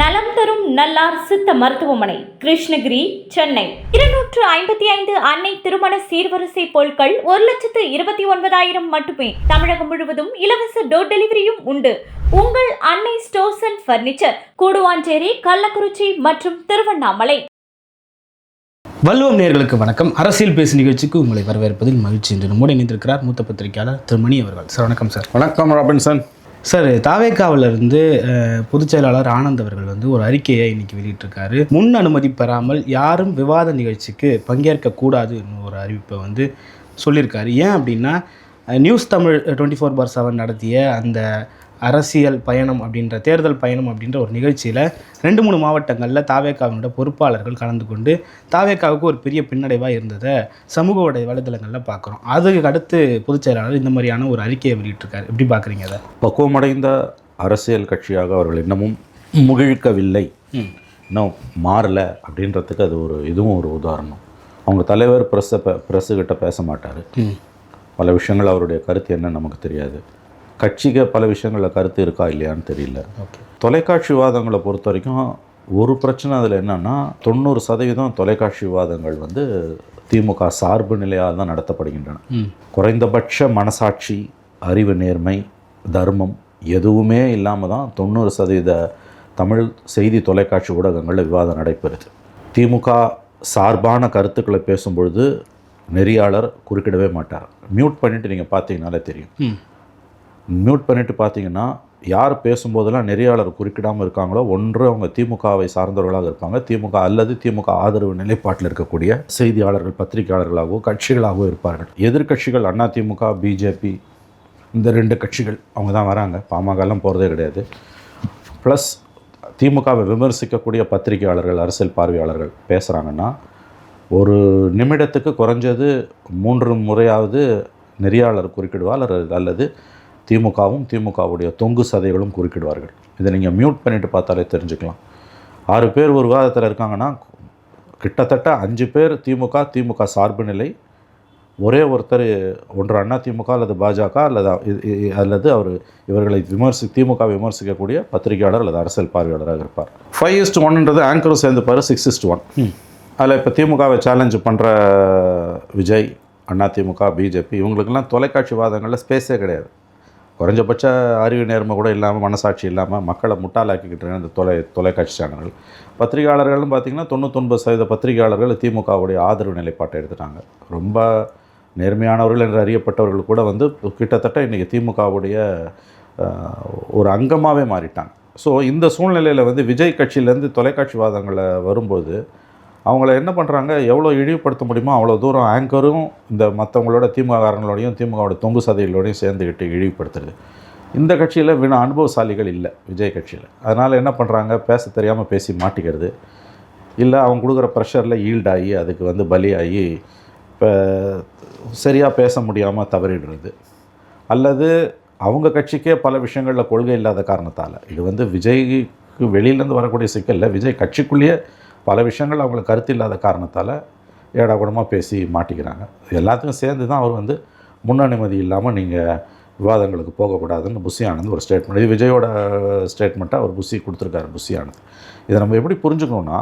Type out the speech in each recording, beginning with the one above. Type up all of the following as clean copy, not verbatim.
நலம் தரும் நல்லார் சித்த மருத்துவமனை, கிருஷ்ணகிரி, சென்னை. 255 அன்னை திருமண சீர்வரிசை பொருட்கள் 1,29,000 மட்டுமே. தமிழகம் முழுவதும் இலவச டோர் டெலிவரியும் உண்டு. உங்கள் Annai stores and furniture, Guduvanchery, Kallakurichi மற்றும் திருவண்ணாமலை. வல்லுவம் நேயர்களுக்கு வணக்கம். அரசியல் பேசு நிகழ்ச்சிக்கு உங்களை வரவேற்பதில் மகிழ்ச்சி. என்று நம்முடைய இணைந்திருக்கிறார் மூத்த பத்திரிகையாளர் திரு மணி அவர்கள். சார் வணக்கம். சார் வணக்கம் ராபின்சன். சார், தாவேக்காவிலிருந்து பொதுச் செயலாளர் ஆனந்த் அவர்கள் ஒரு அறிக்கையை இன்னைக்கு வெளியிட்டிருக்காரு. முன் அனுமதி பெறாமல் யாரும் விவாத நிகழ்ச்சிக்கு பங்கேற்கக்கூடாது ஒரு அறிவிப்பை சொல்லியிருக்காரு. ஏன் அப்படின்னா, நியூஸ் தமிழ் 24/7 நடத்திய அந்த அரசியல் பயணம் அப்படின்ற தேர்தல் பயணம் அப்படின்ற ஒரு நிகழ்ச்சியில் 2-3 மாவட்டங்களில் தாவேக்காவினோட பொறுப்பாளர்கள் கலந்து கொண்டு தாவேக்காவுக்கு ஒரு பெரிய பின்னடைவாக இருந்ததை சமூக வலைதளங்களில் பார்க்குறோம். அதுக்கு அடுத்து பொதுச் செயலாளர் இந்த மாதிரியான ஒரு அறிக்கையை வெளியிட்டிருக்காரு. எப்படி பார்க்குறீங்க அதை? பக்குவமடைந்த அரசியல் கட்சியாக அவர்கள் இன்னமும் முகிழ்க்கவில்லை, இன்னும் மாறலை அப்படின்றதுக்கு அது இதுவும் ஒரு உதாரணம். அவங்க தலைவர் ப்ரெஸ்ஸுக்கிட்ட பேச மாட்டார். பல விஷயங்கள் அவருடைய கருத்து என்ன நமக்கு தெரியாது. கட்சிக்கு பல விஷயங்களில் கருத்து இருக்கா இல்லையான்னு தெரியல. தொலைக்காட்சி விவாதங்களை பொறுத்த வரைக்கும் ஒரு பிரச்சனை அதில் என்னென்னா, 90% தொலைக்காட்சி விவாதங்கள் திமுக சார்பு நிலையாக தான் நடத்தப்படுகின்றன. குறைந்தபட்ச மனசாட்சி, அறிவு, நேர்மை, தர்மம் எதுவுமே இல்லாமல் தான் 90% தமிழ் செய்தி தொலைக்காட்சி ஊடகங்களில் விவாதம் நடைபெறுது. திமுக சார்பான கருத்துக்களை பேசும்பொழுது நெறியாளர் குறுக்கிடவே மாட்டார். மியூட் பண்ணிவிட்டு நீங்கள் பார்த்தீங்கனாலே தெரியும். மியூட் பண்ணிவிட்டு பார்த்தீங்கன்னா யார் பேசும்போதெல்லாம் நெறியாளர் குறுக்கிடாமல் இருக்காங்களோ, ஒன்று அவங்க திமுகவை சார்ந்தவர்களாக இருப்பாங்க, திமுக அல்லது திமுக ஆதரவு நிலைப்பாட்டில் இருக்கக்கூடிய செய்தியாளர்கள், பத்திரிகையாளர்களாகவோ கட்சிகளாகவோ இருப்பார்கள். எதிர்கட்சிகள் அதிமுக, பிஜேபி, இந்த 2 கட்சிகள் அவங்க தான் வராங்க. பாமகலாம் போகிறதே கிடையாது. ப்ளஸ் திமுகவை விமர்சிக்கக்கூடிய பத்திரிகையாளர்கள், அரசியல் பார்வையாளர்கள் பேசுகிறாங்கன்னா ஒரு நிமிடத்துக்கு குறைஞ்சது 3 முறையாவது நெறியாளர் குறுக்கிடுவார், அல்லது திமுகவும் திமுகவுடைய தொங்கு சதைகளும் குறுக்கிடுவார்கள். இதை நீங்கள் மியூட் பண்ணிவிட்டு பார்த்தாலே தெரிஞ்சுக்கலாம். 6 பேர் ஒரு விவாதத்தில் இருக்காங்கன்னா கிட்டத்தட்ட 5 பேர் திமுக சார்பு நிலை, ஒரே ஒருத்தர் ஒன்று அதிமுக அல்லது பாஜக அல்லது இவர்களை திமுக விமர்சிக்கக்கூடிய பத்திரிகையாளர் அல்லது அரசியல் பார்வையாளராக இருப்பார். 5:1 ஆங்கரும் சேர்ந்துப்பார். 6:1 அதில் இப்போ திமுகவை சேலஞ்சு பண்ணுற விஜய், அதிமுக, பிஜேபி இவங்களுக்கெல்லாம் தொலைக்காட்சி விவாதங்களில் ஸ்பேஸே கிடையாது. குறைஞ்சபட்ச அறிவு நேர்மை கூட இல்லாமல், மனசாட்சி இல்லாமல் மக்களை முட்டாளாக்கிக்கிட்டு இந்த தொலைக்காட்சி சேனல்கள். பத்திரிகையாளர்கள்னு பார்த்திங்கன்னா 99% பத்திரிகையாளர்கள் திமுகவுடைய ஆதரவு நிலைப்பாட்டை எடுத்துட்டாங்க. ரொம்ப நேர்மையானவர்கள் என்று அறியப்பட்டவர்கள் கூட கிட்டத்தட்ட இன்றைக்கி திமுகவுடைய ஒரு அங்கமாகவே மாறிட்டாங்க. ஸோ இந்த சூழ்நிலையில் விஜய் கட்சியிலேருந்து தொலைக்காட்சி விவாதங்களை வரும்போது அவங்கள என்ன பண்ணுறாங்க, எவ்வளோ இழிவுபடுத்த முடியுமோ அவ்வளோ தூரம் ஆங்கரும் இந்த மற்றவங்களோட திமுககாரங்களோடையும் திமுகவோட தொங்கு சதைகளோடையும் சேர்ந்துக்கிட்டு இழிவுபடுத்துறது. இந்த கட்சியில் அனுபவசாலிகள் இல்லை விஜய் கட்சியில். அதனால் என்ன பண்ணுறாங்க, பேச தெரியாமல் பேசி மாட்டிக்கிறது, இல்லை அவங்க கொடுக்குற ப்ரெஷரில் ஈல்டாகி அதுக்கு பலியாகி இப்போ சரியாக பேச முடியாமல் தவறிடுறது, அல்லது அவங்க கட்சிக்கே பல விஷயங்களில் கொள்கை இல்லாத காரணத்தால். இது விஜய்க்கு வெளியிலேருந்து வரக்கூடிய சிக்கலில் விஜய் கட்சிக்குள்ளேயே பல விஷயங்கள் அவங்களுக்கு கருத்து இல்லாத காரணத்தால் ஏடாகூடமாக பேசி மாட்டிக்கிறாங்க. எல்லாத்துக்கும் சேர்ந்து தான் அவர் முன் அனுமதி இல்லாமல் நீங்கள் விவாதங்களுக்கு போகக்கூடாதுன்னு புஷி ஆனந்த் ஒரு ஸ்டேட்மெண்ட், இது விஜயோட ஸ்டேட்மெண்ட்டாக அவர் புஷி கொடுத்துருக்காரு. புஷி ஆனந்த் இதை நம்ம எப்படி புரிஞ்சுக்கணுன்னா,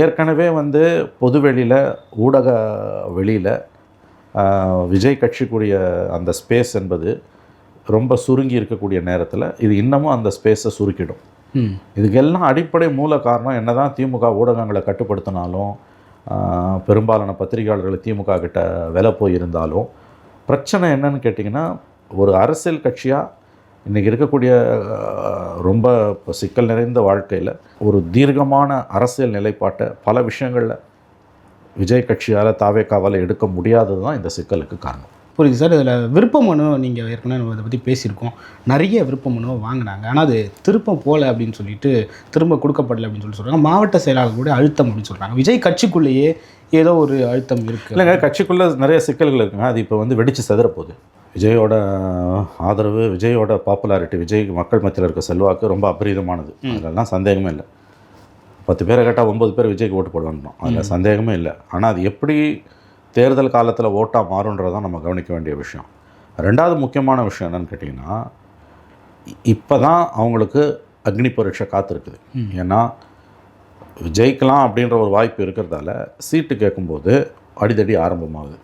ஏற்கனவே பொதுவெளியில், ஊடக வெளியில் விஜய் கட்சிக்குரிய அந்த ஸ்பேஸ் என்பது ரொம்ப சுருங்கி இருக்கக்கூடிய நேரத்தில் இது இன்னமும் அந்த ஸ்பேஸை சுருக்கிடும். இதுக்கெல்லாம் அடிப்படை மூல காரணம் என்ன தான் திமுக ஊடகங்களை கட்டுப்படுத்தினாலும், பெரும்பாலான பத்திரிகையாளர்கள் திமுக கிட்ட விலை போயிருந்தாலும், பிரச்சனை என்னன்னு கேட்டிங்கன்னா, ஒரு அரசியல் கட்சியாக இன்றைக்கி இருக்கக்கூடிய ரொம்ப சிக்கல் நிறைந்த வாழ்க்கையில் ஒரு தீர்க்கமான அரசியல் நிலைப்பாட்டை பல விஷயங்களில் விஜய் கட்சியால் தாவேக்காவால் எடுக்க முடியாதது தான் இந்த சிக்கலுக்கு காரணம். புரியுது சார். இதில் விருப்ப மனு நீங்கள் ஏற்கனவே நம்ம இதை பற்றி பேசியிருக்கோம். நிறைய விருப்ப மனுவை வாங்கினாங்க, ஆனால் அது திருப்பம் போகலை அப்படின்னு சொல்லிட்டு, திரும்ப கொடுக்கப்படலை அப்படின்னு சொல்கிறாங்க. மாவட்ட செயலாளர்களுடைய அழுத்தம் அப்படின்னு சொல்கிறாங்க. விஜய் கட்சிக்குள்ளேயே ஏதோ ஒரு அழுத்தம் இருக்குது. இல்லைங்க, கட்சிக்குள்ளே நிறைய சிக்கல்கள் இருக்குங்க. அது இப்போ வெடித்து செதறப்போகுது. விஜயோட ஆதரவு, விஜயோட பாப்புலாரிட்டி, விஜய் மக்கள் மத்தியில் இருக்க செல்வாக்கு ரொம்ப அபரீதமானது. அதெல்லாம் சந்தேகமே இல்லை. 10 பேரை கேட்டால் 9 பேர் விஜய்க்கு ஓட்டு போடுவாங்கணும், அதில் சந்தேகமே இல்லை. ஆனால் அது எப்படி தேர்தல் காலத்தில் ஓட்டாக மாறுன்றதான் நம்ம கவனிக்க வேண்டிய விஷயம். 2வது முக்கியமான விஷயம் என்னென்னு கேட்டிங்கன்னா, இப்போ தான் அவங்களுக்கு அக்னி பரீட்சை காத்திருக்குது. ஏன்னா ஜெயிக்கலாம் அப்படின்ற ஒரு வாய்ப்பு இருக்கிறதால சீட்டு கேட்கும்போது அடிதடி ஆரம்பமாகுது.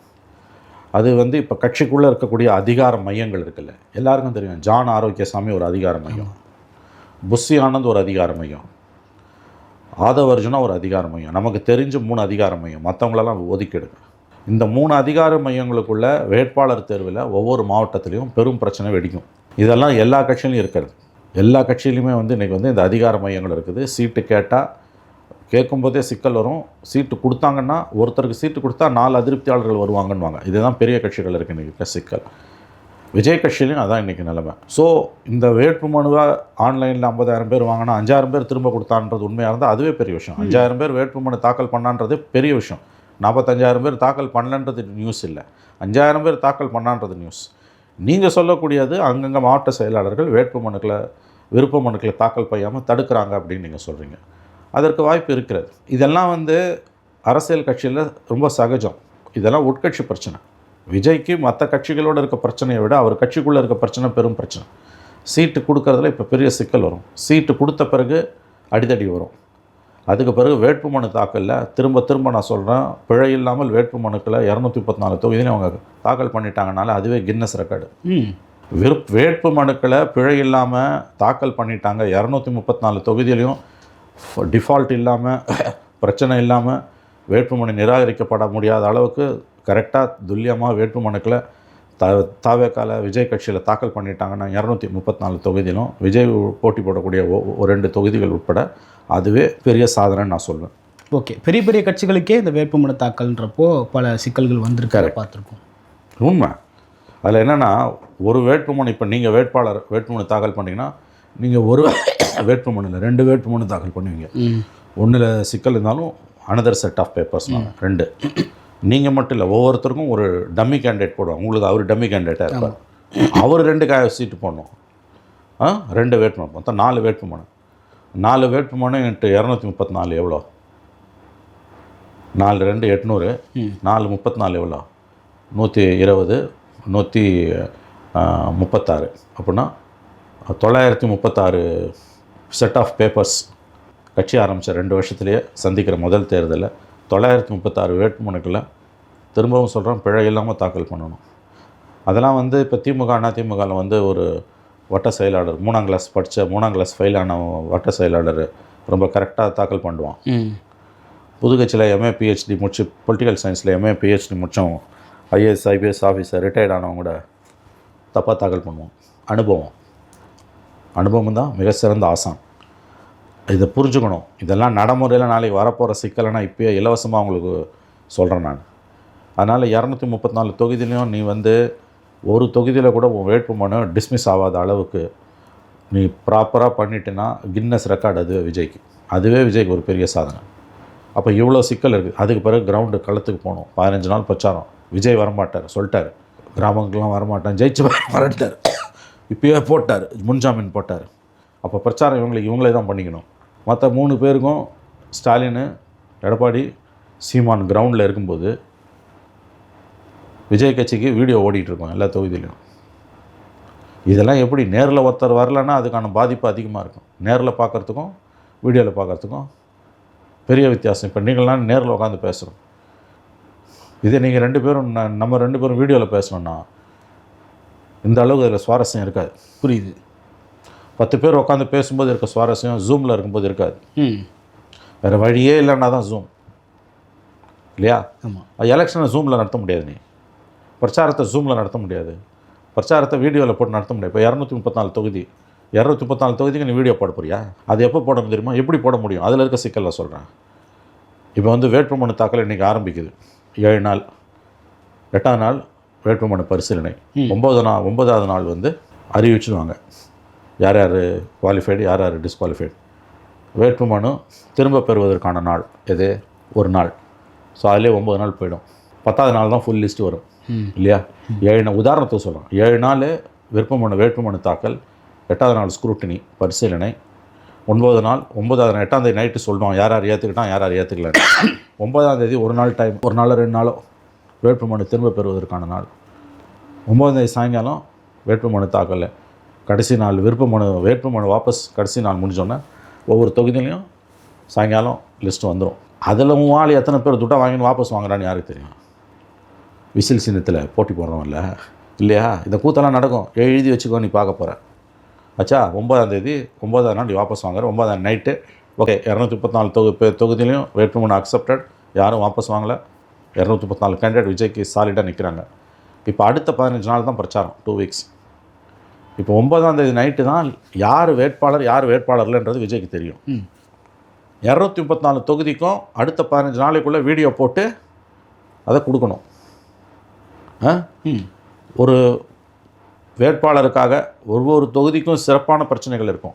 அது வந்து இப்போ கட்சிக்குள்ளே இருக்கக்கூடிய அதிகார மையங்கள் இருக்குல்ல, எல்லாருக்கும் தெரியும். ஜான் ஆரோக்கியசாமி ஒரு அதிகார மையம், புஷி ஆனந்த் ஒரு அதிகார மையம், ஆதவ் அர்ஜுனா ஒரு அதிகார மையம், நமக்கு தெரிஞ்ச 3 அதிகார மையம், மற்றவங்களெல்லாம் ஒதுக்கிடுங்க. இந்த 3 அதிகார மையங்களுக்குள்ள வேட்பாளர் தேர்வில் ஒவ்வொரு மாவட்டத்திலையும் பெரும் பிரச்சனை வெடிக்கும். இதெல்லாம் எல்லா கட்சியிலையும் இருக்கிறது. எல்லா கட்சியிலையுமே வந்து இன்றைக்கி வந்து இந்த அதிகார மையங்கள் இருக்குது. சீட்டு கேட்டால் கேட்கும்போதே சிக்கல் வரும். சீட்டு கொடுத்தாங்கன்னா, ஒருத்தருக்கு சீட்டு கொடுத்தா 4 அதிருப்தியாளர்கள் வருவாங்கன்னுவாங்க. இதுதான் பெரிய கட்சிகள் இருக்குது இன்றைக்கி சிக்கல். விஜய் கட்சியிலையும் அதான் இன்றைக்கி நிலைமை. ஸோ இந்த வேட்பு மனுவாக ஆன்லைனில் 50,000 பேர் வாங்கினா 5,000 பேர் திரும்ப கொடுத்தான்றது உண்மையாக இருந்தால் அதுவே பெரிய விஷயம். 5,000 பேர் வேட்பு மனு தாக்கல் பண்ணான்றது பெரிய விஷயம். 45,000 பேர் தாக்கல் பண்ணலன்றது நியூஸ் இல்லை, 5,000 பேர் தாக்கல் பண்ணான்றது நியூஸ். நீங்கள் சொல்லக்கூடியது அங்கங்கே மாவட்ட செயலாளர்கள் வேட்பு மனுக்களை விருப்ப மனுக்களை தாக்கல் செய்யாமல் தடுக்கிறாங்க அப்படின்னு நீங்கள் சொல்கிறீங்க. அதற்கு வாய்ப்பு இருக்கிறது. இதெல்லாம் வந்து அரசியல் கட்சியில் ரொம்ப சகஜம். இதெல்லாம் உட்கட்சி பிரச்சனை. விஜய்க்கு மற்ற கட்சிகளோடு இருக்க பிரச்சனையை விட அவர் கட்சிக்குள்ளே இருக்க பிரச்சனை பெரும் பிரச்சனை. சீட்டு கொடுக்கறதுல இப்போ பெரிய சிக்கல் வரும். சீட்டு கொடுத்த பிறகு அடிதடி வரும். அதுக்கு பிறகு வேட்பு மனு தாக்கலில் திரும்ப நான் சொல்கிறேன், பிழை இல்லாமல் வேட்பு மனுக்களை 234 தொகுதியிலையும் அவங்க தாக்கல் பண்ணிட்டாங்கனால அதுவே கின்னஸ் ரெக்கார்டு. வேட்பு மனுக்களை பிழை இல்லாமல் தாக்கல் பண்ணிட்டாங்க 234 தொகுதியிலையும். டிஃபால்ட் இல்லாமல், பிரச்சனை இல்லாமல் வேட்புமனு நிராகரிக்கப்பட முடியாத அளவுக்கு கரெக்டாக துல்லியமாக வேட்புமனுக்களை தாவேக்கால விஜய் கட்சியில் தாக்கல் பண்ணிட்டாங்கன்னா 234 தொகுதியிலும் விஜய் போட்டி போடக்கூடிய 2 தொகுதிகள் உட்பட அதுவே பெரிய சாதனைன்னு நான் சொல்வேன். ஓகே, பெரிய பெரிய கட்சிகளுக்கே இந்த வேட்புமனு தாக்கல்ன்றப்போ பல சிக்கல்கள் வந்திருக்காரு பார்த்துருக்கோம். உண்மை. அதில் என்னென்னா, ஒரு வேட்புமனு இப்போ நீங்கள் வேட்புமனு தாக்கல் பண்ணிங்கன்னா நீங்கள் ஒரு வேட்புமனுவில் 2 வேட்புமனு தாக்கல் பண்ணுவீங்க. ஒன்றில் சிக்கல் இருந்தாலும் அனதர் செட் ஆஃப் பேப்பர்ஸ் 2. நீங்கள் மட்டும் இல்லை, ஒவ்வொருத்தருக்கும் ஒரு டம்மி கேண்டிடேட் போடுவாங்க. உங்களுக்கு அவர் டம்மி கேண்டிடேட்டாக இருப்பார். அவர் 2 சீட்டு போடணும். 2 வேட்புமனு, மொத்தம் 4 வேட்புமனு. 4 வேட்புமனு இன்ட்டு 234 எவ்வளோ? 4 2 800, 4 34 எவ்வளோ? 120, 136. அப்படின்னா 936 செட் ஆஃப் பேப்பர்ஸ். கட்சி ஆரம்பித்த 2 வருஷத்துலேயே சந்திக்கிற முதல் தேர்தலில் 936 வேட்புமனுக்களை திரும்பவும் சொல்கிறோம் பிழை இல்லாமல் தாக்கல் பண்ணணும். அதெல்லாம் வந்து இப்போ அதிமுகவில் வந்து ஒரு வட்ட செயலாளர் 3ஆம் கிளாஸ் படித்த 3ஆம் கிளாஸ் ஃபெயில் ஆன வட்ட செயலாளர் ரொம்ப கரெக்டாக தாக்கல் பண்ணுவான். புதுக்கட்சியில் MA PhD முடிச்சு, பொலிட்டிக்கல் சயின்ஸில் MA PhD முடித்தோம், IAS IPS ஆஃபீஸர் ரிட்டையர்ட் ஆனவங்க கூட தப்பாக தாக்கல் பண்ணுவோம். அனுபவம் தான் மிக சிறந்த ஆசான். இதை புரிஞ்சுக்கணும். இதெல்லாம் நடைமுறையில் நாளைக்கு வரப்போகிற சிக்கலைனா இப்போயே இலவசமாக அவங்களுக்கு சொல்கிறேன் நான். அதனால் 234 தொகுதியிலையும் நீ வந்து ஒரு தொகுதியில் கூட உன் வேட்புமனு டிஸ்மிஸ் ஆகாத அளவுக்கு நீ ப்ராப்பராக பண்ணிட்டேன்னா கின்னஸ் ரெக்கார்டு அது விஜய்க்கு. அதுவே விஜய்க்கு ஒரு பெரிய சாதனை. அப்போ இவ்வளோ சிக்கல் இருக்குது. அதுக்கு பிறகு கிரவுண்டு களத்துக்கு போகணும். 15 நாள் பிரச்சாரம். விஜய் வரமாட்டார் சொல்லிட்டார், கிராமங்கள்லாம் வரமாட்டேன், ஜெயிச்சு வரட்டார். இப்போயே போட்டார், முன்ஜாமீன் போட்டார். அப்போ பிரச்சாரம் இவங்களே தான் பண்ணிக்கணும். மற்ற 3 பேருக்கும் ஸ்டாலின், எடப்பாடி, சீமான் கிரவுண்டில் இருக்கும்போது விஜய் கட்சிக்கு வீடியோ ஓடிட்டுருக்கோம் எல்லா தொகுதியிலையும். இதெல்லாம் எப்படி நேரில் ஒருத்தர் வரலன்னா அதுக்கான பாதிப்பு அதிகமாக இருக்கும். நேரில் பார்க்குறதுக்கும் வீடியோவில் பார்க்குறதுக்கும் பெரிய வித்தியாசம். இப்போ நீங்கள்லாம் நேரில் உட்காந்து பேசுகிறோம். இதே நீங்கள் 2 பேரும் நம்ம 2 பேரும் வீடியோவில் பேசணுன்னா இந்த அளவுக்கு அதில் சுவாரஸ்யம் இருக்காது. புரியுது. 10 பேர் உட்காந்து பேசும்போது இருக்க சுவாரஸ்யம் ஜூமில் இருக்கும்போது இருக்காது. வேறு வழியே இல்லைன்னா தான் ஜூம் இல்லையா? ஆமாம். எலெக்ஷனை ஜூமில் நடத்த முடியாது. நீ பிரச்சாரத்தை ஜூமில் நடத்த முடியாது. பிரச்சாரத்தை வீடியோவில் போட்டு நடத்த முடியாது. இப்போ 234 தொகுதி, 234 தொகுதிக்கு நீ வீடியோ போட போறியா? அது எப்போ போட தெரியுமா? எப்படி போட முடியும்? அதில் இருக்க சிக்கலில் சொல்கிறேன். இப்போ வந்து வேட்புமனு தாக்கல் இன்றைக்கி ஆரம்பிக்குது. 7 நாள். 8ஆம் நாள் வேட்புமனு பரிசீலனை. 9ஆவது நாள் வந்து அறிவிச்சுடுவாங்க யார் யார் குவாலிஃபைடு, யார் யார் டிஸ்குவாலிஃபைடு. வேட்புமனு திரும்ப பெறுவதற்கான நாள் எது? ஒரு நாள். ஸோ அதிலே 9 நாள் போயிடும். 10ஆவது நாள் தான் ஃபுல் லிஸ்ட்டு வரும் இல்லையா? 7 உதாரணத்துக்கு சொல்கிறோம். 7 நாள் வேட்புமனு தாக்கல், 8ஆவது நாள் ஸ்க்ரூட்டினி பரிசீலனை, 9 நாள் 8ஆம் தேதி நைட்டு சொல்லுவோம் யார் யார் ஏற்றுக்கிட்டான் யார் யார் ஏற்றுக்கலன்னு. 9ஆம் தேதி ஒரு நாள் டைம், ஒரு நாள் 2 நாளோ வேட்புமனு திரும்ப பெறுவதற்கான நாள். 9ஆம் தேதி சாயங்காலம் வேட்புமனு தாக்கல். கடைசி நாள் வேட்புமனு வாபஸ் கடைசி நாள் முடிஞ்சோன்னே ஒவ்வொரு தொகுதியிலையும் சாயங்காலம் லிஸ்ட்டு வந்துடும். அதில் ஆள் எத்தனை பேர் துட்டா வாங்கின்னு வாபஸ் வாங்குறான்னு யாருக்கு தெரியும்? விசில் சின்னத்தில் போட்டி போடுறோம்ல இல்லையா? இந்த கூத்தெல்லாம் நடக்கும். எழுதி வச்சுக்கோ, நீ பார்க்க போகிற. ஆச்சா 9ஆம் தேதி 9ஆம் நாள் நீ வாபஸ் வாங்குற. 9ஆம் நைட்டு ஓகே 234 தொகுதியிலையும் வேட்புமனு அக்செப்டட், யாரும் வாபஸ் வாங்கலை. 234 கேண்டிடேட் விஜய்க்கு சாலிடாக நிற்கிறாங்க. இப்போ அடுத்த 15 நாள் தான் பிரச்சாரம், 2 வீக்ஸ். இப்போ 9ஆம் தேதி நைட்டு தான் யார் வேட்பாளர்லன்றது விஜய்க்கு தெரியும். 234 தொகுதிக்கும் அடுத்த 15 நாளைக்குள்ளே வீடியோ போட்டு அதை கொடுக்கணும். ஒரு வேட்பாளருக்காக ஒவ்வொரு தொகுதிக்கும் சிறப்பான பிரச்சனைகள் இருக்கும்.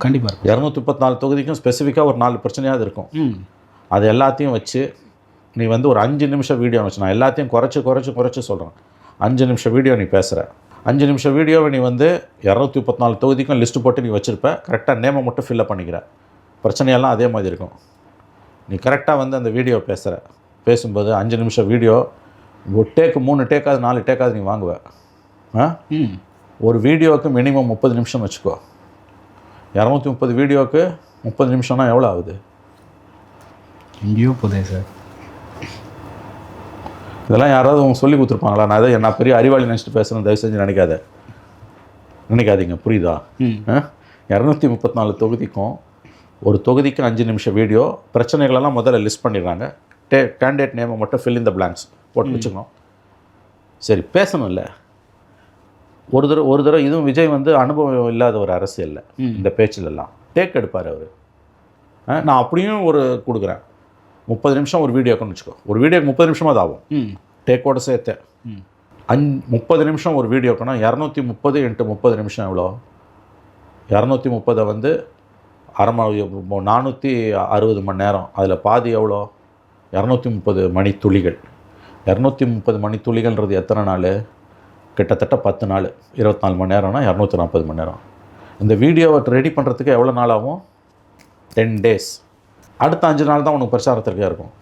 கண்டிப்பாக இருக்கும். 234 தொகுதிக்கும் ஸ்பெசிஃபிக்காக ஒரு 4 பிரச்சனையாவது இருக்கும். அது எல்லாத்தையும் வச்சு நீ வந்து ஒரு 5 நிமிஷம் வீடியோ வச்சு, நான் எல்லாத்தையும் குறைச்சி சொல்கிறேன். 5 நிமிஷம் வீடியோ நீ பேசுகிற, 5 நிமிஷம் வீடியோவை நீ வந்து 234 தொகுதிக்கும் லிஸ்ட்டு போட்டு நீ வச்சுருப்ப. கரெக்டாக நேமை மட்டும் ஃபில்லப் பண்ணிக்கிற. பிரச்சனையெல்லாம் அதே மாதிரி இருக்கும். நீ கரெக்டாக வந்து அந்த வீடியோ பேசும்போது 5 நிமிஷம் வீடியோ ஒரு டேக்கு 3 டேக்காவது 4 டேக்காவது நீ வாங்குவ. ஒரு வீடியோவுக்கு மினிமம் 30 நிமிஷம் வச்சுக்கோ. 230 வீடியோவுக்கு 30 நிமிஷம்னா எவ்வளோ ஆகுது? எங்கேயோ போதே சார். இதெல்லாம் யாராவது அவங்க சொல்லி கொடுத்துருப்பாங்களா? நான் பெரிய அறிவாளி நினச்சிட்டு பேசுகிறேன். தயவு செஞ்சு நினைக்காதீங்க. புரியுதா? 234 தொகுதிக்கும் ஒரு தொகுதிக்கு 5 நிமிஷம் வீடியோ. பிரச்சனைகளெல்லாம் முதல்ல லிஸ்ட் பண்ணிடுறாங்க. கேண்டிடேட் நேமை மட்டும் ஃபில் இன் த பிளாங்க்ஸ் போட்டு வச்சுக்கணும். சரி, பேசணும்ல ஒரு தடவை. இதுவும் விஜய் வந்து அனுபவம் இல்லாத ஒரு அரசியலில் இந்த பேச்சிலெல்லாம் டேக் எடுப்பார் அவர். நான் அப்படியும் ஒரு கொடுக்குறேன். 30 நிமிஷம் ஒரு வீடியோக்குன்னு வச்சுக்கோ. ஒரு வீடியோக்கு 30 நிமிஷமாக தான் ஆகும் டேக்கோடு சேர்த்து. 30 நிமிஷம் ஒரு வீடியோக்குன்னா 230 × 30 நிமிஷம் எவ்வளோ? 230 வந்து 460 மணி நேரம். அதில் பாதி எவ்வளோ? 230 மணித்துளிகள். 230 மணித்துளிகள்ன்றது எத்தனை நாள்? கிட்டத்தட்ட 10 நாள். 24 மணி நேரம்னா 240 மணி நேரம். இந்த வீடியோவை ரெடி பண்ணுறதுக்கு எவ்வளோ நாள் ஆகும்? 10 டேஸ். அடுத்த 5 நாள் தான் உனக்கு பிரச்சாரத்திற்கே இருக்கும்.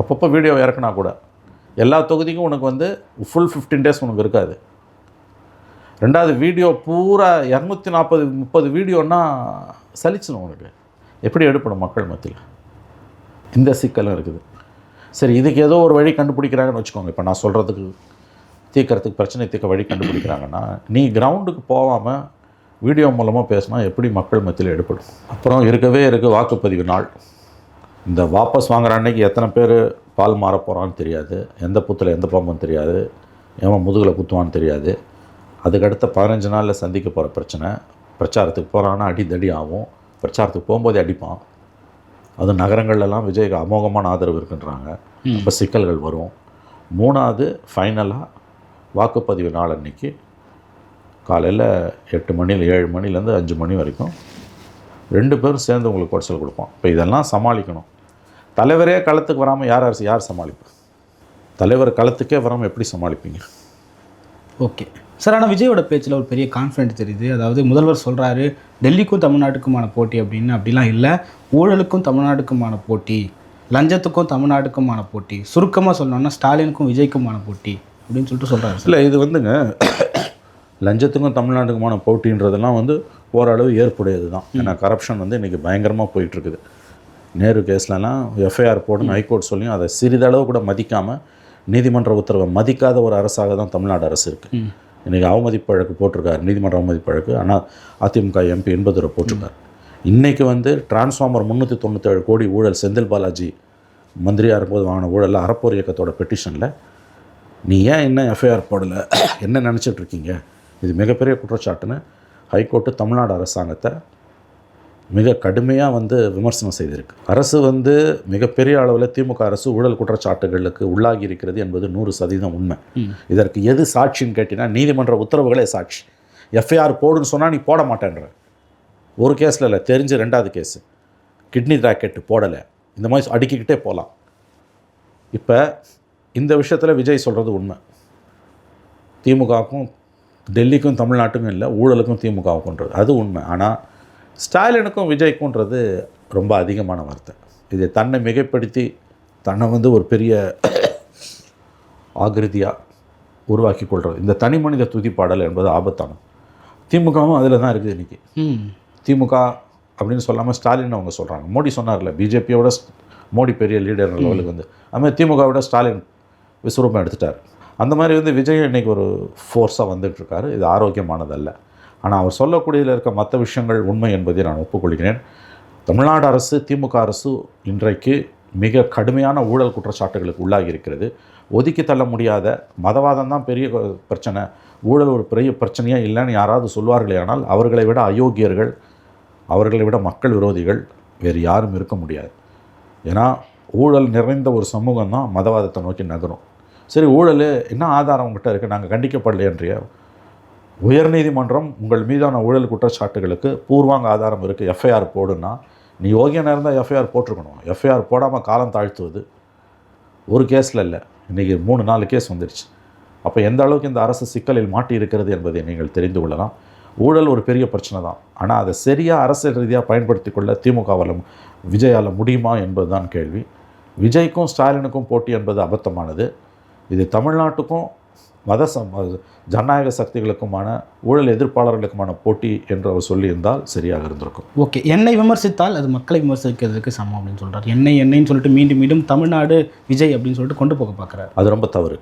அப்பப்போ வீடியோ இறக்குனா கூட எல்லா தொகுதிக்கும் உனக்கு வந்து ஃபுல் 15 டேஸ் உனக்கு இருக்காது. ரெண்டாவது வீடியோ பூரா 240-30 வீடியோன்னா சலிச்சணும் உனக்கு. எப்படி எடுப்படும் மக்கள் மத்தியில்? இந்த சிக்கலும் இருக்குது. சரி, இதுக்கு ஏதோ ஒரு வழி கண்டுபிடிக்கிறாங்கன்னு வச்சுக்கோங்க. இப்போ நான் சொல்கிறதுக்கு பிரச்சனை தீர்க்க வழி கண்டுபிடிக்கிறாங்கன்னா, நீ கிரவுண்டுக்கு போகாமல் வீடியோ மூலமாக பேசினா எப்படி மக்கள் மத்தியில் எடுப்படும்? அப்புறம் இருக்கவே வாக்குப்பதிவு நாள். இந்த வாபஸ் வாங்குற அன்னைக்கு எத்தனை பேர் பால் மாற போகிறான்னு தெரியாது. எந்த புத்தில் எந்த பாம்புன்னு தெரியாது. ஏன் முதுகில் குத்துவான்னு தெரியாது. அதுக்கடுத்த 15 நாளில் சந்திக்க போகிற பிரச்சனை. பிரச்சாரத்துக்கு போகிறான்னா அடிதடி ஆகும். பிரச்சாரத்துக்கு போகும்போதே அடிப்பான். அது நகரங்கள்லாம் விஜய்க்கு அமோகமான ஆதரவு இருக்குன்றாங்க. அப்போ சிக்கல்கள் வரும். 3வது ஃபைனலாக வாக்குப்பதிவு நாள் அன்றைக்கி காலையில் 8 மணியில் 7 மணிலேருந்து 5 மணி வரைக்கும் 2 பேரும் சேர்ந்து உங்களுக்கு குறைச்சல் கொடுப்போம். இப்போ இதெல்லாம் சமாளிக்கணும். தலைவரே களத்துக்கு வராமல் யார் சமாளிப்பா? தலைவர் களத்துக்கே வராமல் எப்படி சமாளிப்பீங்க? Okay sir. ஆனால் விஜயோட பேச்சில் ஒரு பெரிய கான்ஃபிடென்ட் தெரியுது. அதாவது முதல்வர் சொல்கிறாரு டெல்லிக்கும் தமிழ்நாட்டுக்குமான போட்டி அப்படின்னு. அப்படிலாம் இல்லை. ஊழலுக்கும் தமிழ்நாட்டுக்குமான போட்டி, லஞ்சத்துக்கும் தமிழ்நாட்டுக்குமான போட்டி, சுருக்கமாக சொல்லணும்னா ஸ்டாலினுக்கும் விஜய்க்குமான போட்டி அப்படின்னு சொல்லிட்டு சொல்கிறாரு. இல்லை, இது வந்துங்க லஞ்சத்துக்கும் தமிழ்நாட்டுக்குமான போட்டின்றதெல்லாம் வந்து ஓரளவு ஏற்புடையது தான். ஏன்னா கரப்ஷன் வந்து இன்றைக்கி பயங்கரமாக போயிட்டுருக்குது. நேரு கேஸ்லலாம் எஃப்ஐஆர் போடுன்னு ஹைகோர்ட் சொல்லியும் அதை சிறிதளவு கூட மதிக்காமல், நீதிமன்ற உத்தரவை மதிக்காத ஒரு அரசாக தான் தமிழ்நாடு அரசு இருக்குது. இன்றைக்கி அவமதிப்பு வழக்கு போட்டிருக்காரு, நீதிமன்ற அவமதிப்பு வழக்கு. ஆனால் அதிமுக எம்பி 80 ரூபா போட்டிருக்காரு. இன்றைக்கி வந்து டிரான்ஸ்ஃபார்மர் 397 கோடி ஊழல் செந்தில் பாலாஜி மந்திரியாக இருக்கும்போது வாங்கின ஊழலில் அறப்போர் இயக்கத்தோட பெட்டிஷனில் நீ ஏன் என்ன எஃப்ஐஆர் போடலை, என்ன நினச்சிட்ருக்கீங்க? இது மிகப்பெரிய குற்றச்சாட்டுன்னு ஹைகோர்ட்டு தமிழ்நாடு அரசாங்கத்தை மிக கடுமையாக வந்து விமர்சனம் செய்திருக்கு. அரசு வந்து மிகப்பெரிய அளவில் திமுக அரசு ஊழல் குற்றச்சாட்டுகளுக்கு உள்ளாகி இருக்கிறது என்பது 100% உண்மை. இதற்கு எது சாட்சின்னு கேட்டிங்கன்னா நீதிமன்ற உத்தரவுகளே சாட்சி. எஃப்ஐஆர் போடுன்னு சொன்னால் நீ போட மாட்டேன்ற. ஒரு கேஸில் இல்லை, தெரிஞ்சு 2வது கேஸு கிட்னி ராக்கெட்டு போடலை. இந்த மாதிரி அடுக்கிக்கிட்டே போகலாம். இப்போ இந்த விஷயத்தில் விஜய் சொல்கிறது உண்மை. திமுகவுக்கும் டெல்லிக்கும் தமிழ்நாட்டுக்கும் இல்லை, ஊழலுக்கும் திமுகவுக்குன்றது அது உண்மை. ஆனால் ஸ்டாலினுக்கும் விஜய்க்குன்றது ரொம்ப அதிகமான வார்த்தை. இதை தன்னை மிகைப்படுத்தி தன்னை வந்து ஒரு பெரிய ஆகிருதியாக உருவாக்கி கொள்வது. இந்த தனி மனித துதிப்பாடல் என்பது ஆபத்தானது. திமுகவும் அதில் தான் இருக்குது இன்றைக்கி. திமுக அப்படின்னு சொல்லாமல் ஸ்டாலின் அவங்க சொல்கிறாங்க. மோடி சொன்னார்ல, பிஜேபியோட மோடி பெரிய லீடர் லெவலுக்கு வந்து, அதுமாதிரி திமுகவோட ஸ்டாலின் விஸ்வரூபம் எடுத்துட்டார். அந்த மாதிரி வந்து விஜய் இன்றைக்கி ஒரு ஃபோர்ஸாக வந்துட்டுருக்காரு. இது ஆரோக்கியமானதல்ல. ஆனால் அவர் சொல்லக்கூடியதில் இருக்க மற்ற விஷயங்கள் உண்மை என்பதை நான் ஒப்புக்கொள்கிறேன். தமிழ்நாடு அரசு, திமுக அரசு இன்றைக்கு மிக கடுமையான ஊழல் குற்றச்சாட்டுகளுக்கு உள்ளாகி இருக்கிறது. ஒதுக்கி தள்ள முடியாத மதவாதம் தான் பெரிய பிரச்சனை, ஊழல் ஒரு பெரிய பிரச்சனையாக இல்லைன்னு யாராவது சொல்வார்களே, ஆனால் அவர்களை விட அயோக்கியர்கள், அவர்களை விட மக்கள் விரோதிகள் வேறு யாரும் இருக்க முடியாது. ஏன்னா ஊழல் நிறைந்த ஒரு சமூகம் தான் மதவாதத்தை நோக்கி நகரும். சரி, ஊழல் என்ன ஆதாரம் உங்கள்கிட்ட இருக்குது, நாங்கள் கண்டிக்கப்படலையன்றிய உயர்நீதிமன்றம் உங்கள் மீதான ஊழல் குற்றச்சாட்டுகளுக்கு பூர்வாங்க ஆதாரம் இருக்குது, எஃப்ஐஆர் போடுன்னா, நீ யோகியனாக இருந்தால் எஃப்ஐஆர் போட்டிருக்கணும். எஃப்ஐஆர் போடாமல் காலம் தாழ்த்துவது ஒரு கேஸில் இல்லை, இன்றைக்கி 3-4 கேஸ் வந்துடுச்சு. அப்போ எந்த அளவுக்கு இந்த அரசு சிக்கலில் மாட்டி இருக்கிறது என்பதை நீங்கள் தெரிந்து கொள்ளலாம். ஊழல் ஒரு பெரிய பிரச்சனை தான். ஆனால் அதை சரியாக அரசியல் ரீதியாக பயன்படுத்தி கொள்ள திமுகவால், விஜயால் முடியுமா என்பது தான் கேள்வி. விஜய்க்கும் ஸ்டாலினுக்கும் போட்டி என்பது அபத்தமானது. இது தமிழ்நாட்டுக்கும் ஜனநாயக சக்திகளுக்குமான ஊழல் எதிர்ப்பாளர்களுக்குமான போட்டி என்று அவர் சொல்லியிருந்தால் சரியாக இருந்திருக்கும். ஓகே, என்னை விமர்சித்தால் அது மக்களை விமர்சிக்கிறதுக்கு சமம் அப்படின்னு சொல்கிறார். என்னைன்னு சொல்லிட்டு மீண்டும் மீண்டும் தமிழ்நாடு விஜய் அப்படின்னு சொல்லிட்டு கொண்டு போக பார்க்குறாரு. அது ரொம்ப தவறு.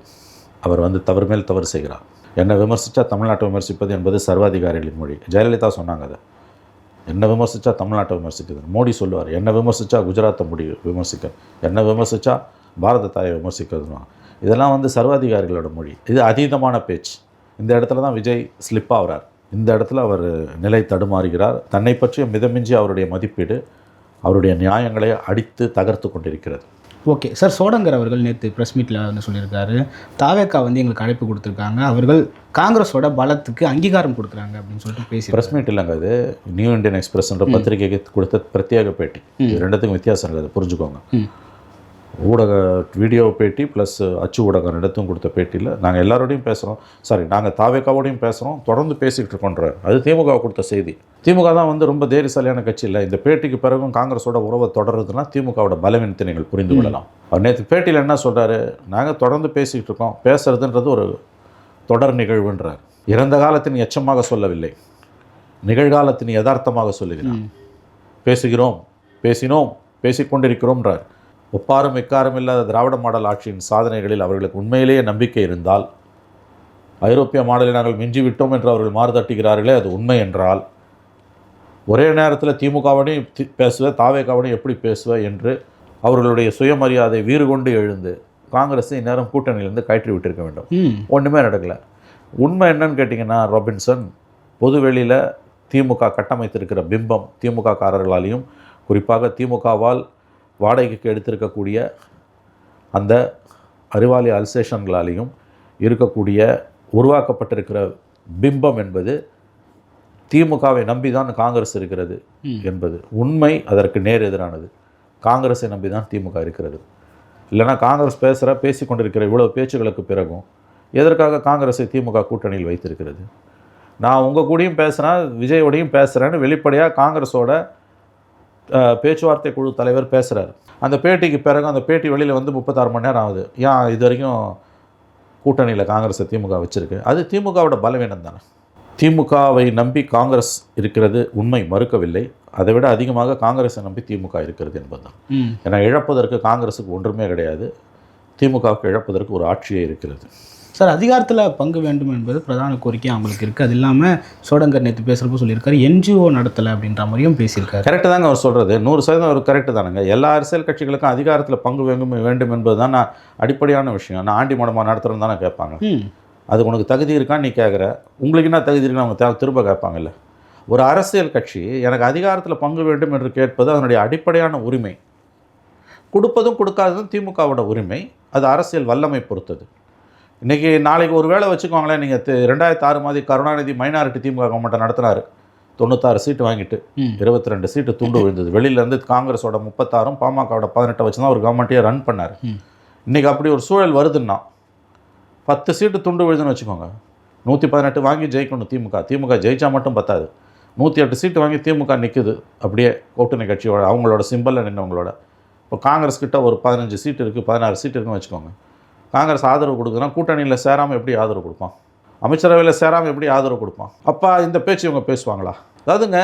அவர் வந்து தவறு மேல் தவறு செய்கிறார். என்னை விமர்சித்தா தமிழ்நாட்டை விமர்சிப்பது என்பது சர்வாதிகாரிகளின் மொழி. ஜெயலலிதா சொன்னாங்க அதை. என்னை விமர்சித்தா தமிழ்நாட்டை விமர்சிக்குது. மோடி சொல்லுவார், என்னை விமர்சித்தா குஜராத்தை விமர்சிக்க, என்னை விமர்சித்தா பாரத தாயை விமர்சிக்கிறதுனா. இதெல்லாம் வந்து சர்வாதிகாரிகளோட மொழி. இது அதீதமான பேச்சு. இந்த இடத்துல தான் விஜய் ஸ்லிப் ஆகிறார். இந்த இடத்துல அவர் நிலை தடுமாறுகிறார். தன்னை பற்றிய மிதமிஞ்சி அவருடைய மதிப்பீடு அவருடைய நியாயங்களை அடித்து தகர்த்து கொண்டிருக்கிறது. ஓகே சார், சோடங்கர் அவர்கள் நேற்று ப்ரெஸ் மீட்டில் வந்து சொல்லியிருக்காரு, தாவேக்கா வந்து எங்களுக்கு அழைப்பு கொடுத்துருக்காங்க, அவர்கள் காங்கிரஸோட பலத்துக்கு அங்கீகாரம் கொடுக்குறாங்க அப்படின்னு சொல்லிட்டு பேசி. ப்ரெஸ் மீட் இல்லைங்க, அது நியூ இண்டியன் எக்ஸ்பிரஸ்ன்ற பத்திரிகைக்கு கொடுத்த பிரத்யேக பேட்டி. இது ரெண்டுத்துக்கும் வித்தியாசம் இருக்குது, புரிஞ்சுக்கோங்க. ஊடக வீடியோ பேட்டி ப்ளஸ் அச்சு ஊடகம் ரெண்டுத்தும் கொடுத்த பேட்டியில் நாங்கள் எல்லாரோடையும் பேசுகிறோம், நாங்கள் தாவேக்காவோடையும் பேசுகிறோம், தொடர்ந்து பேசிக்கிட்டு இருக்கோன்றார். அது திமுக கொடுத்த செய்தி. திமுக தான் வந்து ரொம்ப தைரியசாலியான கட்சி இல்லை. இந்த பேட்டிக்கு பிறகும் காங்கிரஸோட உறவை தொடர்றதுனா திமுகவோட பலவீனத்தை நீங்கள் புரிந்து கொள்ளலாம். அவர் நேற்று பேட்டியில் என்ன சொல்கிறாரு, நாங்கள் தொடர்ந்து பேசிக்கிட்டு இருக்கோம், பேசுறதுன்றது ஒரு தொடர் நிகழ்வுன்றார். இறந்த காலத்தின் எச்சமாக சொல்லவில்லை, நிகழ்காலத்தின் யதார்த்தமாக சொல்லுகிறார். பேசுகிறோம், பேசினோம், பேசிக்கொண்டிருக்கிறோம்ன்றார். ஒப்பாரும் எக்காரும் இல்லாத திராவிட மாடல் ஆட்சியின் சாதனைகளில் அவர்களுக்கு உண்மையிலேயே நம்பிக்கை இருந்தால், ஐரோப்பிய மாடலை நாங்கள் மிஞ்சிவிட்டோம் என்று அவர்கள் மாறுதட்டுகிறார்களே, அது உண்மை என்றால், ஒரே நேரத்தில் திமுகவோடையும் பேசுவ, தாவேக்காவோடையும் எப்படி பேசுவ என்று அவர்களுடைய சுயமரியாதை வீறு கொண்டு எழுந்து காங்கிரஸை இந்நேரம் கூட்டணியிலிருந்து கயற்றி விட்டிருக்க வேண்டும். ஒன்றுமே நடக்கலை. உண்மை என்னன்னு கேட்டிங்கன்னா, ராபின்சன், பொதுவெளியில் திமுக கட்டமைத்திருக்கிற பிம்பம் திமுக காரர்களாலையும் குறிப்பாக திமுகவால் வாடகைக்கு எடுத்திருக்கக்கூடிய அந்த அறிவாலய அல்சேஷன்களாலேயும் இருக்கக்கூடிய உருவாக்கப்பட்டிருக்கிற பிம்பம் என்பது திமுகவை நம்பி தான் காங்கிரஸ் இருக்கிறது என்பது உண்மை. அதற்கு நேர் எதிரானது. காங்கிரஸை நம்பி தான் திமுக இருக்கிறது. இல்லைனா காங்கிரஸ் பேசி கொண்டிருக்கிற இவ்வளோ பேச்சுகளுக்கு பிறகும் எதற்காக காங்கிரஸை திமுக கூட்டணியில் வைத்திருக்கிறது? நான் உங்கள் கூடயும் பேசுகிறேன், விஜயோடையும் பேசுகிறேன்னு வெளிப்படையாக காங்கிரஸோட பேச்சுவார்த்தை குழு தலைவர் பேசுகிறார். அந்த பேட்டிக்கு பிறகு அந்த பேட்டி வெளியில் வந்து 36 மணி நேரம் ஆகுது. ஏன் இது வரைக்கும் கூட்டணியில் காங்கிரஸை திமுக வச்சுருக்கு? அது திமுகவோட பலவீனம் தானே. திமுகவை நம்பி காங்கிரஸ் இருக்கிறது உண்மை, மறுக்கவில்லை. அதை விட அதிகமாக காங்கிரஸை நம்பி திமுக இருக்கிறது என்பது தான். ஏன்னா இழப்பதற்கு காங்கிரஸுக்கு ஒன்றுமே கிடையாது, திமுகவுக்கு இழப்பதற்கு ஒரு ஆட்சியே இருக்கிறது. சார், அதிகாரத்தில் பங்கு வேண்டும் என்பது பிரதான கோரிக்கை அவங்களுக்கு இருக்குது. அது இல்லாமல் சோடங்கர் நேற்று பேசுகிறப்போ சொல்லியிருக்காரு, என்ஜிஓ நடத்தலை அப்படின்ற மாதிரியும் பேசியிருக்காரு. கரெக்டு தாங்க அவர் சொல்கிறது, 100% அவர் கரெக்டு தானுங்க. எல்லா அரசியல் கட்சிகளுக்கும் அதிகாரத்தில் பங்கு வேண்டும் என்பது தான் நான் அடிப்படையான விஷயம். நான் ஆண்டி மடமாக நடத்துகிறேன்னு தானே கேட்பாங்க. அது உனக்கு தகுதி இருக்கான்னு நீ கேட்குற, உங்களுக்கு என்ன தகுதி இருக்குன்னு அவங்க திரும்ப கேட்பாங்கல்ல. ஒரு அரசியல் கட்சி எனக்கு அதிகாரத்தில் பங்கு வேண்டும் என்று கேட்பது அதனுடைய அடிப்படையான உரிமை. கொடுப்பதும் கொடுக்காததும் திமுகவோட உரிமை. அது அரசியல் வல்லமை பொறுத்தது. இன்றைக்கி நாளைக்கு ஒரு வேளை வச்சுக்கோங்களேன், நீங்கள் 2006 மாதிரி கருணாநிதி மைனாரிட்டி திமுக கவர்மெண்ட்டை நடத்தினார். 96 சீட்டு வாங்கிட்டு 22 சீட்டு துண்டு விழுந்தது. வெளியிலேருந்து காங்கிரஸோட 36 பாமகவோட 18 வச்சு தான் ஒரு கவர்மெண்ட்டையே ரன் பண்ணார். இன்றைக்கி அப்படி ஒரு சூழல் வருதுன்னா 10 சீட்டு துண்டு விழுதுன்னு வச்சுக்கோங்க. 118 வாங்கி ஜெயிக்கணும் திமுக ஜெயிச்சா மட்டும் பத்தாது. 108 சீட்டு வாங்கி திமுக நிற்குது அப்படியே கூட்டணி கட்சியோட, அவங்களோட சிம்பலில் நின்றவங்களோட. இப்போ காங்கிரஸ் கிட்ட ஒரு 15 சீட்டு இருக்குது, 16 சீட்டு இருக்குன்னு வச்சுக்கோங்க. காங்கிரஸ் ஆதரவு கொடுக்குதுன்னா கூட்டணியில் சேராமல் எப்படி ஆதரவு கொடுப்பான்? அமைச்சரவையில் சேராமல் எப்படி ஆதரவு கொடுப்பான்? அப்போ இந்த பேச்சு இவங்க பேசுவாங்களா? அதாவதுங்க,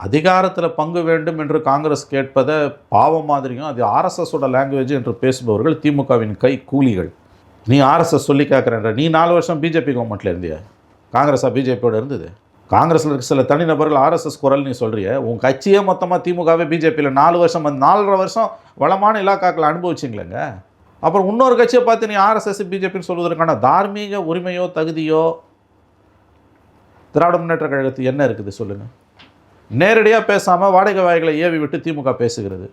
அதிகாரத்தில் பங்கு வேண்டும் என்று காங்கிரஸ் கேட்பதை பாவம் மாதிரியும் அது ஆர்எஸ்எஸோட லாங்குவேஜ் என்று பேசுபவர்கள் திமுகவின் கை கூலிகள். நீ ஆர்எஸ்எஸ் சொல்லி கேட்குறேன்ற, நீ 4 வருஷம் பிஜேபி கவர்மெண்ட்டில் இருந்தியா? காங்கிரஸாக பிஜேபியோட இருந்தது? காங்கிரஸில் இருக்க சில தனிநபர்கள் ஆர்எஸ்எஸ் குரல் நீ சொல்கிறிய, உன் கட்சியே மொத்தமாக திமுகவே பிஜேபியில் 4 வருஷம் 4.5 வருஷம் வளமான இலாக்காக்களை அனுபவிச்சிங்களேங்க. அப்புறம் இன்னொரு கட்சியை பார்த்து நீ ஆர்எஸ்எஸ் பிஜேபின்னு சொல்வதற்கான தார்மீக உரிமையோ தகுதியோ திராவிட முன்னேற்ற கழகத்துக்கு என்ன இருக்குது சொல்லுங்கள்? நேரடியாக பேசாமல் வாடகை வாய்களை ஏவி விட்டு திமுக பேசுகிறது.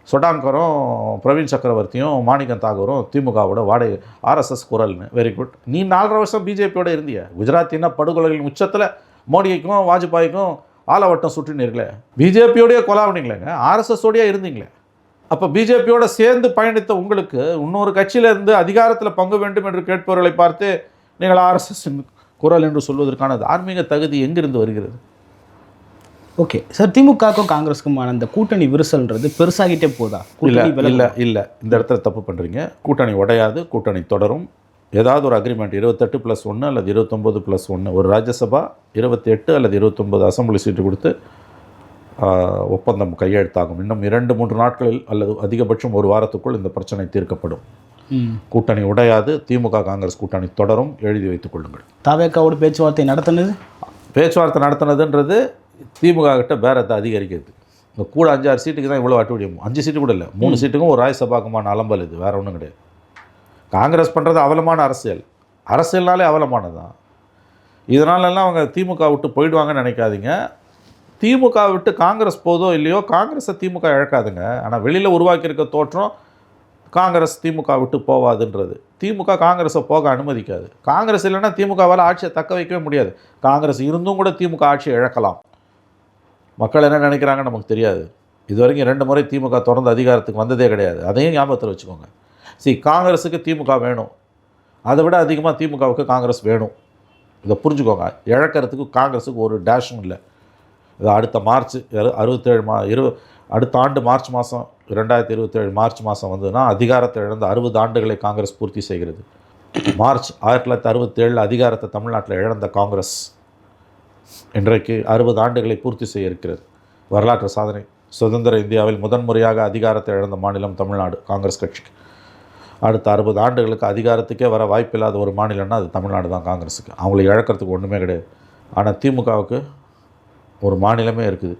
சொடாங்கரும் பிரவீன் சக்கரவர்த்தியும் மாணிக்கம் தாகூரும் திமுகவோட வாடகை ஆர்எஸ்எஸ் குரல்னு. Very good. நீ 4.5 வருஷம் பிஜேபியோட இருந்திய. குஜராத் இன படுகொலைகளின் உச்சத்தில் மோடிக்கும் வாஜ்பாய்க்கும் ஆலவட்டம் சுற்றினீர்களே, பிஜேபியோடைய கொலாவனீங்களேங்க, ஆர்எஸ்எஸோடையே இருந்தீங்களே. அப்போ பிஜேபியோட சேர்ந்து பயணித்த உங்களுக்கு இன்னொரு கட்சியிலேருந்து அதிகாரத்தில் பங்கு வேண்டும் என்று கேட்பவர்களை பார்த்து நீங்கள் ஆர்எஸ்எஸ் குரல் என்று சொல்வதற்கான ஆன்மீக தகுதி எங்கிருந்து வருகிறது? ஓகே சார், திமுகவுக்கும் காங்கிரஸுக்குமான அந்த கூட்டணி விரிசல்ன்றது பெருசாகிட்டே போதா? இல்லை, இந்த இடத்துல தப்பு பண்ணுறீங்க. கூட்டணி உடையாது, கூட்டணி தொடரும். ஏதாவது ஒரு அக்ரிமெண்ட் 28+1 அல்லது 29+1, ஒரு ராஜ்யசபா 28 அல்லது 29 அசம்பிளி சீட்டு கொடுத்து ஒப்பந்தம் கையெழுத்தாகும். இன்னும் 2-3 நாட்களில் அல்லது அதிகபட்சம் ஒரு வாரத்துக்குள் இந்த பிரச்சனை தீர்க்கப்படும். கூட்டணி உடையாது, திமுக காங்கிரஸ் கூட்டணி தொடரும். எழுதி வைத்துக் கொள்ளுங்கள். தாவேக்காவோட பேச்சுவார்த்தை நடத்தினதுன்றது திமுக கிட்ட பேரத்தை அதிகரிக்கிறது. இந்த கூட 5-6 சீட்டுக்கு தான் இவ்வளோ அட்டுவிடியும். 5 சீட்டு கூட இல்லை, 3 சீட்டுக்கும் ஒரு ராஜ்யசபாக்குமான அலம்பல். இது வேறு ஒன்றும் கிடையாது. காங்கிரஸ் பண்ணுறது அவலமான அரசியல்னாலே அவலமானது தான். இதனாலெல்லாம் அவங்க திமுக விட்டு போயிடுவாங்கன்னு நினைக்காதீங்க. திமுக விட்டு காங்கிரஸ் போதோ இல்லையோ, காங்கிரஸை திமுக இழக்காதுங்க. ஆனால் வெளியில் உருவாக்கியிருக்க தோற்றம் காங்கிரஸ் திமுக விட்டு போவாதுன்றது. திமுக காங்கிரஸை போக அனுமதிக்காது. காங்கிரஸ் இல்லைன்னா திமுகவால் ஆட்சியை தக்க வைக்கவே முடியாது. காங்கிரஸ் இருந்தும் கூட திமுக ஆட்சியை இழக்கலாம். மக்கள் என்ன நினைக்கிறாங்கன்னு நமக்கு தெரியாது. இது வரைக்கும் 2 முறை திமுக தொடர்ந்து அதிகாரத்துக்கு வந்ததே கிடையாது. அதையும் ஞாபகத்தில் வச்சுக்கோங்க. காங்கிரஸுக்கு திமுக வேணும், அதை விட அதிகமாக திமுகவுக்கு காங்கிரஸ் வேணும். இதை புரிஞ்சுக்கோங்க. இழக்கிறதுக்கு காங்கிரஸுக்கு ஒரு டேஷும் இல்லை. இது அடுத்த மார்ச் 67 அடுத்த ஆண்டு மார்ச் மாதம் 2027 மார்ச் மாதம் வந்ததுன்னா அதிகாரத்தை இழந்த 60 ஆண்டுகளை காங்கிரஸ் பூர்த்தி செய்கிறது. மார்ச் 1967 அதிகாரத்தை தமிழ்நாட்டில் இழந்த காங்கிரஸ் இன்றைக்கு 60 ஆண்டுகளை பூர்த்தி செய்ய இருக்கிறது. வரலாற்று சாதனை. சுதந்திர இந்தியாவில் முதன்முறையாக அதிகாரத்தை இழந்த மாநிலம் தமிழ்நாடு காங்கிரஸ் கட்சிக்கு. அடுத்த 60 ஆண்டுகளுக்கு அதிகாரத்துக்கே வர வாய்ப்பில்லாத ஒரு மாநிலம்னா அது தமிழ்நாடு தான் காங்கிரஸுக்கு. அவங்களை இழக்கிறதுக்கு ஒன்றுமே கிடையாது. ஆனால் திமுகவுக்கு ஒரு மாநிலமே இருக்குது.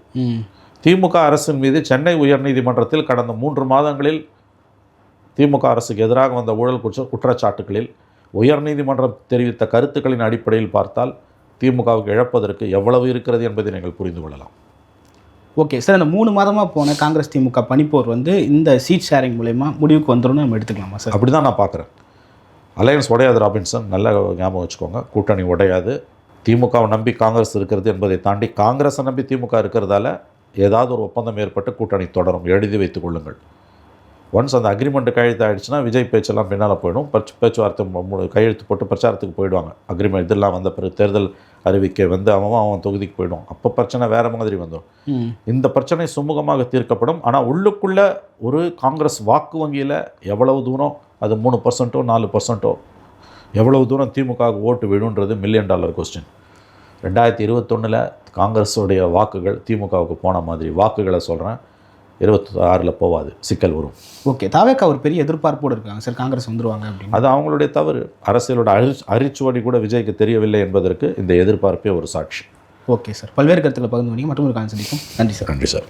திமுக அரசின் மீது சென்னை உயர்நீதிமன்றத்தில் கடந்த 3 மாதங்களில் திமுக அரசுக்கு எதிராக வந்த ஊழல் குற்றச்சாட்டுகளில் உயர்நீதிமன்றம் தெரிவித்த கருத்துக்களின் அடிப்படையில் பார்த்தால் திமுகவுக்கு இழப்பதற்கு எவ்வளவு இருக்கிறது என்பதை நீங்கள் புரிந்து கொள்ளலாம். ஓகே சார், இந்த 3 மாதமாக போன காங்கிரஸ் திமுக பனிப்போர் இந்த சீட் ஷேரிங் மூலமா முடிவுக்கு வந்துடும் நம்ம எடுத்துக்கலாமா சார்? அப்படி தான் நான் பார்க்குறேன். அலையன்ஸ் உடையாது ராபின்சன், நல்லா ஞாபகம் வச்சுக்கோங்க. கூட்டணி உடையாது. திமுகவை நம்பி காங்கிரஸ் இருக்கிறது என்பதை தாண்டி காங்கிரஸை நம்பி திமுக இருக்கிறதால ஏதாவது ஒரு ஒப்பந்தம் ஏற்பட்டு கூட்டணி தொடரும். எழுதி வைத்துக் கொள்ளுங்கள். ஒன்ஸ் அந்த அக்ரிமெண்ட் கையெழுத்து ஆகிடுச்சுன்னா விஜய் பேச்செல்லாம் பின்னால் போயிடும். பேச்சுவார்த்தை கையெழுத்து போட்டு பிரச்சாரத்துக்கு போயிடுவாங்க. அக்ரிமெண்ட் இதெல்லாம் வந்த பிறகு தேர்தல் அறிவிக்கை அவன் தொகுதிக்கு போயிடும். அப்போ பிரச்சனை வேறு மாதிரி வந்துடும். இந்த பிரச்சனை சுமூகமாக தீர்க்கப்படும். ஆனால் உள்ளுக்குள்ளே ஒரு காங்கிரஸ் வாக்கு வங்கியில் எவ்வளவு தூரம், அது 3%, 4%, எவ்வளவு தூரம் திமுக ஓட்டு விடுன்றது $1 மில்லியன் கொஸ்டின். 2021 காங்கிரஸுடைய வாக்குகள் திமுகவுக்கு போன மாதிரி வாக்குகளை சொல்கிறேன். 26 போவாது, சிக்கல் வரும். ஓகே, தாவேக்கா ஒரு பெரிய எதிர்பார்ப்போடு இருக்காங்க சார், காங்கிரஸ் வந்துருவாங்க அப்படின்னு. அது அவங்களுடைய தவறு. அரசியலோட அரிச்சுவடி கூட விஜய்க்கு தெரியவில்லை என்பதற்கு இந்த எதிர்பார்ப்பே ஒரு சாட்சி. ஓகே சார், பல்வேறு கருத்துக்களை பகிர்ந்து பண்ணி மற்றும் ஒரு கான்செப்ட். நன்றி சார். நன்றி சார்.